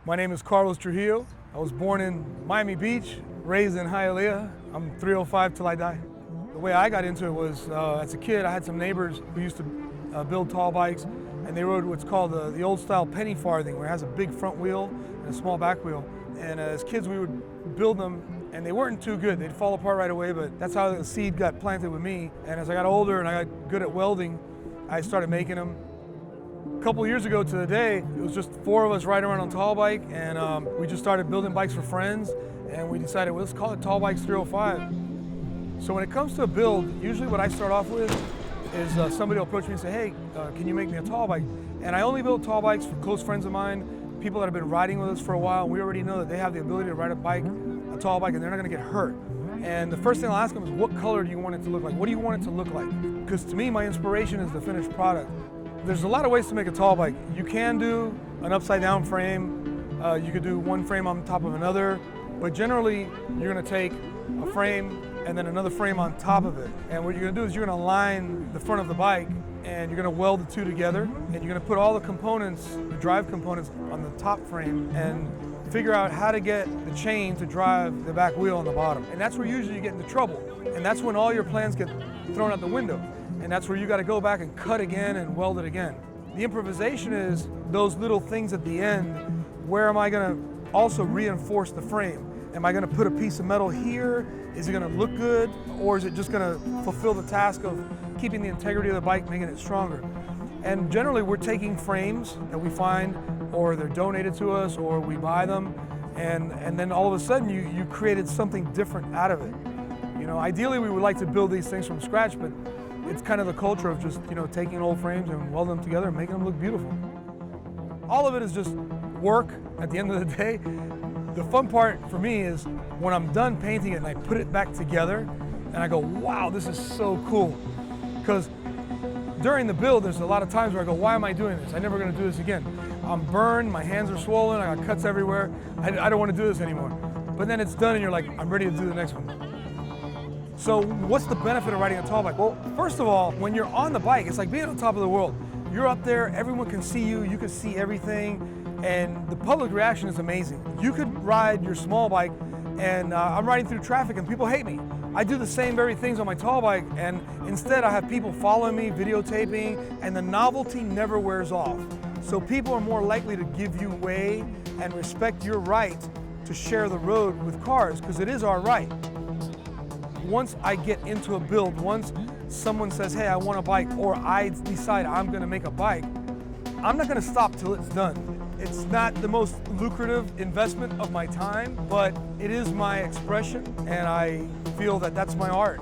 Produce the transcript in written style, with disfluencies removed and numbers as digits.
My name is Carlos Trujillo. I was born in Miami Beach, raised in Hialeah. I'm 305 till I die. The way I got into it was, as a kid, I had some neighbors who used to build tall bikes, and they rode what's called the old style penny farthing, where it has a big front wheel and a small back wheel. And as kids, we would build them, and they weren't too good. They'd fall apart right away, but that's how the seed got planted with me. And as I got older and I got good at welding, I started making them. A couple years ago to the day, it was just 4 of us riding around on Tall Bike, and we just started building bikes for friends, and we decided, well, let's call it Tall Bikes 305. So when it comes to a build, usually what I start off with is somebody will approach me and say, hey, can you make me a tall bike? And I only build tall bikes for close friends of mine, people that have been riding with us for a while. We already know that they have the ability to ride a bike, a tall bike, and they're not gonna get hurt. And the first thing I'll ask them is, what color do you want it to look like? What do you want it to look like? Because to me, my inspiration is the finished product. There's a lot of ways to make a tall bike. You can do an upside down frame. You could do one frame on top of another, but generally you're gonna take a frame and then another frame on top of it. And what you're gonna do is you're gonna line the front of the bike and you're gonna weld the two together, and you're gonna put all the components, the drive components, on the top frame and figure out how to get the chain to drive the back wheel on the bottom. And that's where usually you get into trouble. And that's when all your plans get thrown out the window. And that's where you got to go back and cut again and weld it again. The improvisation is those little things at the end. Where am I going to also reinforce the frame? Am I going to put a piece of metal here? Is it going to look good? Or is it just going to fulfill the task of keeping the integrity of the bike, making it stronger? And generally we're taking frames that we find, or they're donated to us, or we buy them, and then all of a sudden you created something different out of it. You know, ideally we would like to build these things from scratch, but it's kind of the culture of just, taking old frames and welding them together and making them look beautiful. All of it is just work at the end of the day. The fun part for me is when I'm done painting it and I put it back together and I go, wow, this is so cool. Because during the build, there's a lot of times where I go, why am I doing this? I'm never gonna do this again. I'm burned, my hands are swollen, I got cuts everywhere. I don't want to do this anymore. But then it's done and you're like, I'm ready to do the next one. So what's the benefit of riding a tall bike? Well, first of all, when you're on the bike, it's like being on top of the world. You're up there, everyone can see you, you can see everything, and the public reaction is amazing. You could ride your small bike, and I'm riding through traffic and people hate me. I do the same very things on my tall bike, and instead I have people following me, videotaping, and the novelty never wears off. So people are more likely to give you way and respect your right to share the road with cars, because it is our right. Once I get into a build, once someone says, hey, I want a bike, or I decide I'm gonna make a bike, I'm not gonna stop till it's done. It's not the most lucrative investment of my time, but it is my expression, and I feel that that's my art.